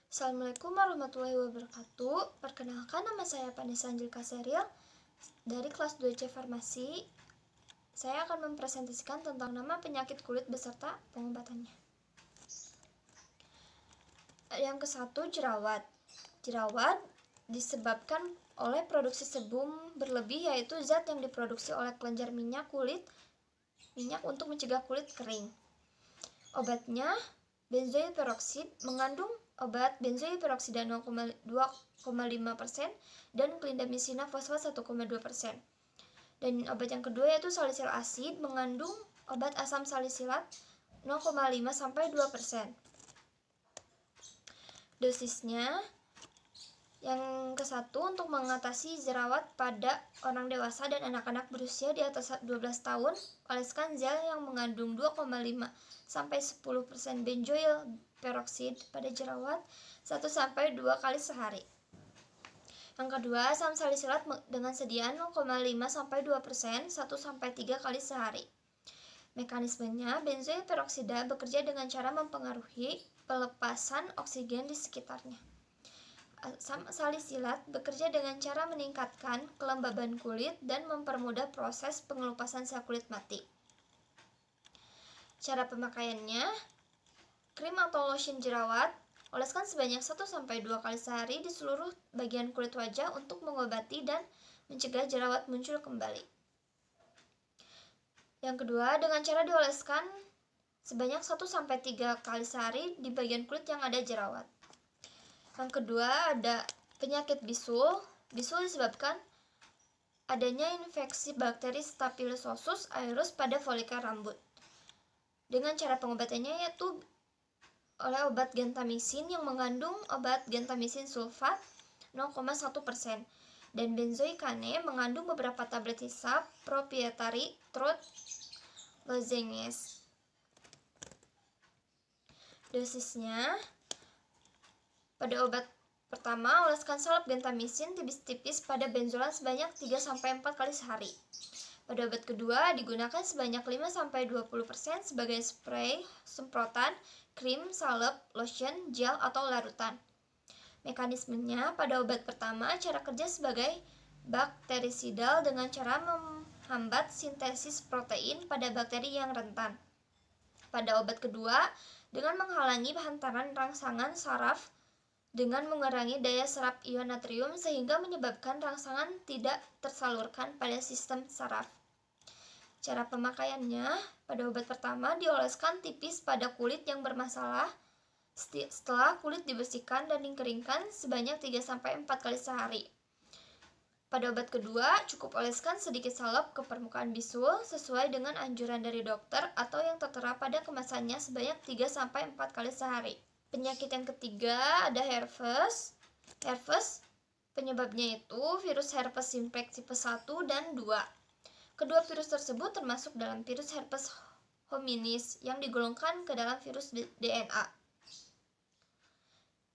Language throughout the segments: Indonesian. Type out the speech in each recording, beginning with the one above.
Assalamualaikum warahmatullahi wabarakatuh. Perkenalkan, nama saya Vanessa Angelika Seril dari kelas 2C Farmasi. Saya akan mempresentasikan tentang nama penyakit kulit beserta pengobatannya. Yang ke-1, jerawat. Jerawat disebabkan oleh produksi sebum berlebih, yaitu zat yang diproduksi oleh kelenjar minyak untuk mencegah kulit kering. Obatnya benzoil peroxide, mengandung obat benzoil peroksida 2,5% dan clindamycina fosfat 1,2%. Dan obat yang kedua yaitu salisilik asid, mengandung obat asam salisilat 0,5-2%. Dosisnya yang ke-1, untuk mengatasi jerawat pada orang dewasa dan anak-anak berusia di atas 12 tahun, oleskan gel yang mengandung 2,5-10% benzoil peroxide pada jerawat 1-2 kali sehari. Yang kedua, asam salisilat dengan sediaan 0,5-2% 1-3 kali sehari. Mekanismenya, benzoil peroksida bekerja dengan cara mempengaruhi pelepasan oksigen di sekitarnya. Asam salisilat bekerja dengan cara meningkatkan kelembaban kulit dan mempermudah proses pengelupasan sel kulit mati. Cara pemakaiannya, krim atau lotion jerawat, oleskan sebanyak 1-2 kali sehari di seluruh bagian kulit wajah untuk mengobati dan mencegah jerawat muncul kembali. Yang kedua, dengan cara dioleskan sebanyak 1-3 kali sehari di bagian kulit yang ada jerawat. Yang kedua, ada penyakit bisul. Bisul disebabkan adanya infeksi bakteri Staphylococcus aureus pada folikel rambut. Dengan cara pengobatannya yaitu oleh obat gentamicin yang mengandung obat gentamicin sulfat 0,1% dan benzoicane mengandung beberapa tablet hisap proprietary throat lozenges. Dosisnya, pada obat pertama, oleskan salep gentamicin tipis-tipis pada benzolan sebanyak 3-4 kali sehari. Pada obat kedua, digunakan sebanyak 5-20% sebagai spray, semprotan, krim, salep, lotion, gel, atau larutan. Mekanismenya, pada obat pertama, cara kerja sebagai bakterisidal dengan cara menghambat sintesis protein pada bakteri yang rentan. Pada obat kedua, dengan menghalangi hantaran rangsangan saraf dengan mengurangi daya serap ion natrium sehingga menyebabkan rangsangan tidak tersalurkan pada sistem saraf. Cara pemakaiannya, pada obat pertama dioleskan tipis pada kulit yang bermasalah. Setelah kulit dibersihkan dan dikeringkan sebanyak 3-4 kali sehari. Pada obat kedua, cukup oleskan sedikit salep ke permukaan bisul sesuai dengan anjuran dari dokter atau yang tertera pada kemasannya sebanyak 3-4 kali sehari. Penyakit yang ketiga ada herpes. Herpes penyebabnya itu virus herpes simplex tipe 1 dan 2. Kedua virus tersebut termasuk dalam virus herpes hominis yang digolongkan ke dalam virus DNA.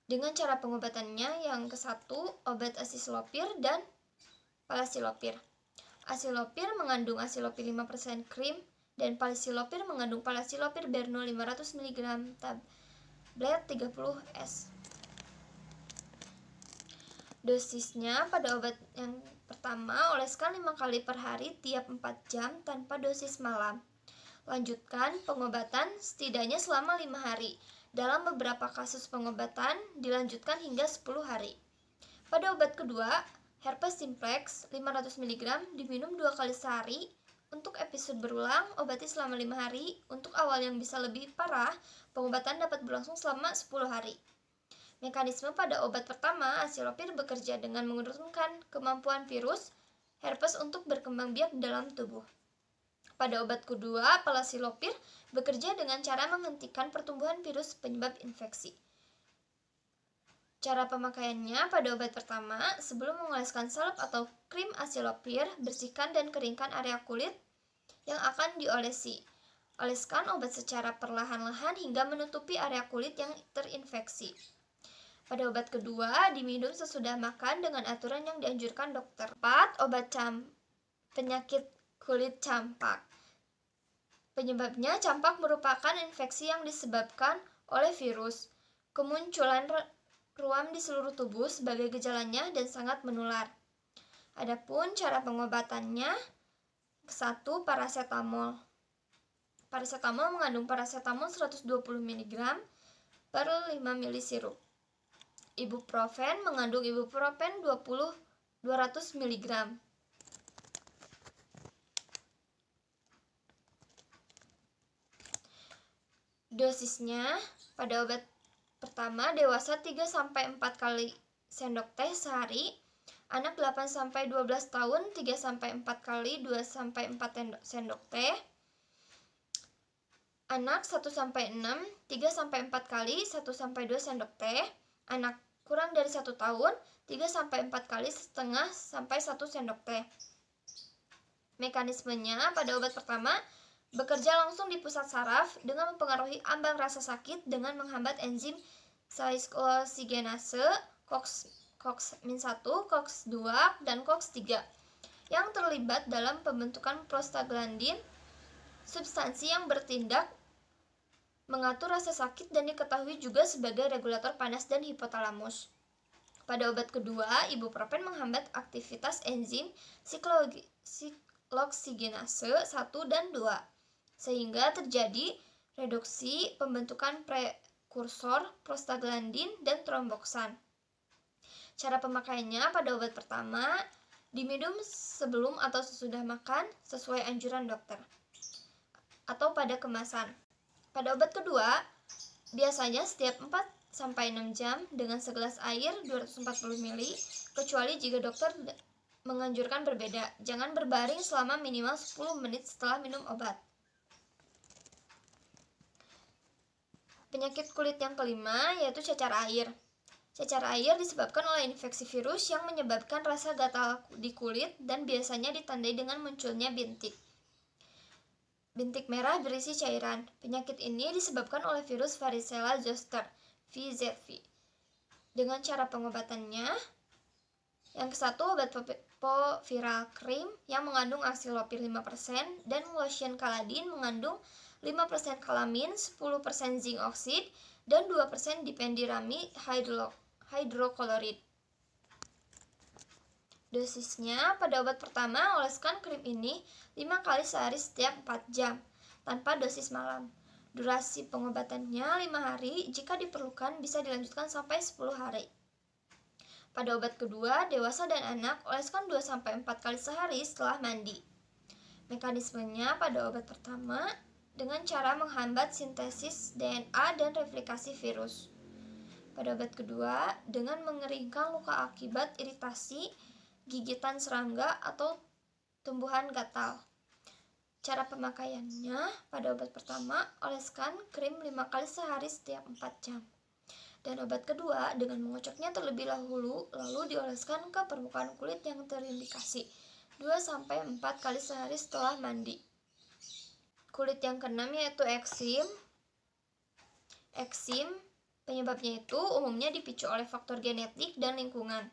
Dengan cara pengobatannya, yang ke-1, obat asilopir dan palasilopir. Asilopir mengandung asilopir 5% krim dan palasilopir mengandung palasilopir berno 500 mg tablet 30 S. Dosisnya, pada obat yang pertama, oleskan 5 kali per hari tiap 4 jam tanpa dosis malam. Lanjutkan pengobatan setidaknya selama 5 hari. Dalam beberapa kasus pengobatan dilanjutkan hingga 10 hari. Pada obat kedua, herpes simplex 500 mg diminum 2 kali sehari. Untuk episode berulang, obati selama 5 hari. Untuk awal yang bisa lebih parah, pengobatan dapat berlangsung selama 10 hari. Mekanisme pada obat pertama, asilopir bekerja dengan menurunkan kemampuan virus herpes untuk berkembang biak dalam tubuh. Pada obat kedua, palasilopir bekerja dengan cara menghentikan pertumbuhan virus penyebab infeksi. Cara pemakaiannya, pada obat pertama, sebelum mengoleskan salep atau krim asilopir, bersihkan dan keringkan area kulit yang akan diolesi. Oleskan obat secara perlahan-lahan hingga menutupi area kulit yang terinfeksi. Pada obat kedua, diminum sesudah makan dengan aturan yang dianjurkan dokter. 4. Obat penyakit kulit campak. Penyebabnya, campak merupakan infeksi yang disebabkan oleh virus. Kemunculan ruam di seluruh tubuh sebagai gejalanya dan sangat menular. Adapun cara pengobatannya, 1. Parasetamol. Parasetamol mengandung parasetamol 120 mg per 5 ml sirup. Ibuprofen mengandung ibuprofen 200 mg. Dosisnya, pada obat pertama dewasa 3-4 kali sendok teh sehari, anak 8-12 tahun 3-4 kali 2-4 sendok teh, anak 1-6 3-4 kali 1-2 sendok teh, anak kurang dari 1 tahun 3-4 kali setengah sampai 1 sendok teh. Mekanismenya, pada obat pertama bekerja langsung di pusat saraf dengan mempengaruhi ambang rasa sakit dengan menghambat enzim saikloosigenase COX-1, COX-2, dan COX-3 yang terlibat dalam pembentukan prostaglandin, substansi yang bertindak mengatur rasa sakit dan diketahui juga sebagai regulator panas dan hipotalamus. Pada obat kedua, ibuprofen menghambat aktivitas enzim saikloosigenase 1 dan 2, sehingga terjadi reduksi pembentukan prekursor prostaglandin dan tromboksan. Cara pemakaiannya, pada obat pertama diminum sebelum atau sesudah makan sesuai anjuran dokter atau pada kemasan. Pada obat kedua, biasanya setiap 4-6 jam dengan segelas air 240 ml, kecuali jika dokter menganjurkan berbeda. Jangan berbaring selama minimal 10 menit setelah minum obat. Penyakit kulit yang kelima yaitu cacar air. Cacar air disebabkan oleh infeksi virus yang menyebabkan rasa gatal di kulit dan biasanya ditandai dengan munculnya bintik. Bintik merah berisi cairan. Penyakit ini disebabkan oleh virus varicella zoster, VZV. Dengan cara pengobatannya, yang ke-1 obat poviral cream yang mengandung aksilopir 5% dan lotion kaladin mengandung 5% kalamin, 10% zinc oxide, dan 2% diphenhydramine hydrochloride. Dosisnya, pada obat pertama oleskan krim ini 5 kali sehari setiap 4 jam tanpa dosis malam. Durasi pengobatannya 5 hari, jika diperlukan bisa dilanjutkan sampai 10 hari. Pada obat kedua, dewasa dan anak oleskan 2-4 kali sehari setelah mandi. Mekanismenya, pada obat pertama dengan cara menghambat sintesis DNA dan replikasi virus. Pada obat kedua dengan mengeringkan luka akibat iritasi, gigitan serangga atau tumbuhan gatal. Cara pemakaiannya, pada obat pertama oleskan krim 5 kali sehari setiap 4 jam. Dan obat kedua dengan mengocoknya terlebih dahulu lalu dioleskan ke permukaan kulit yang terindikasi 2-4 kali sehari setelah mandi. Kulit yang keenam yaitu eksim. Eksim penyebabnya itu umumnya dipicu oleh faktor genetik dan lingkungan.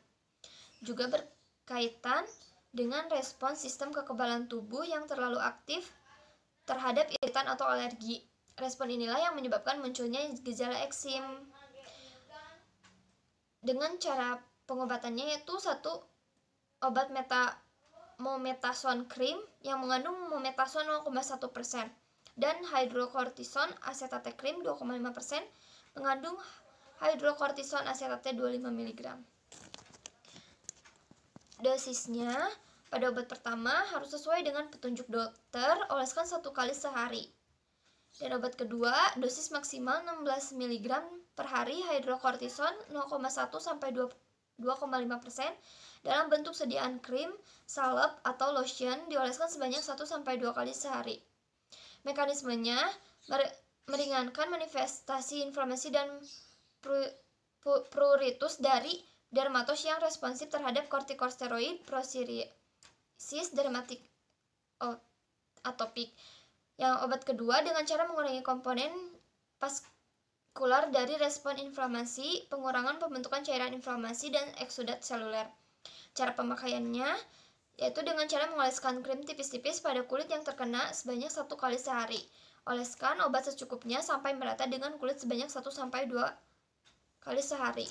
Juga berkaitan dengan respons sistem kekebalan tubuh yang terlalu aktif terhadap iritan atau alergi. Respon inilah yang menyebabkan munculnya gejala eksim. Dengan cara pengobatannya yaitu 1. Obat mometasone cream yang mengandung mometasone 0,1% dan hydrocortisone acetate cream 2,5% mengandung hydrocortisone acetate 25 mg. Dosisnya, pada obat pertama harus sesuai dengan petunjuk dokter, oleskan 1 kali sehari. Dan obat kedua, dosis maksimal 16 mg per hari hydrocortisone 0,1-2,5% dalam bentuk sediaan krim, salep, atau lotion dioleskan sebanyak 1-2 kali sehari. Mekanismenya meringankan manifestasi inflamasi dan pruritus dari dermatos yang responsif terhadap kortikosteroid, psoriasis dermatik atopik. Yang obat kedua dengan cara mengurangi komponen vaskular dari respon inflamasi, pengurangan pembentukan cairan inflamasi dan eksudat seluler. Cara pemakaiannya yaitu dengan cara mengoleskan krim tipis-tipis pada kulit yang terkena sebanyak 1 kali sehari. Oleskan obat secukupnya sampai merata dengan kulit sebanyak 1-2 kali sehari.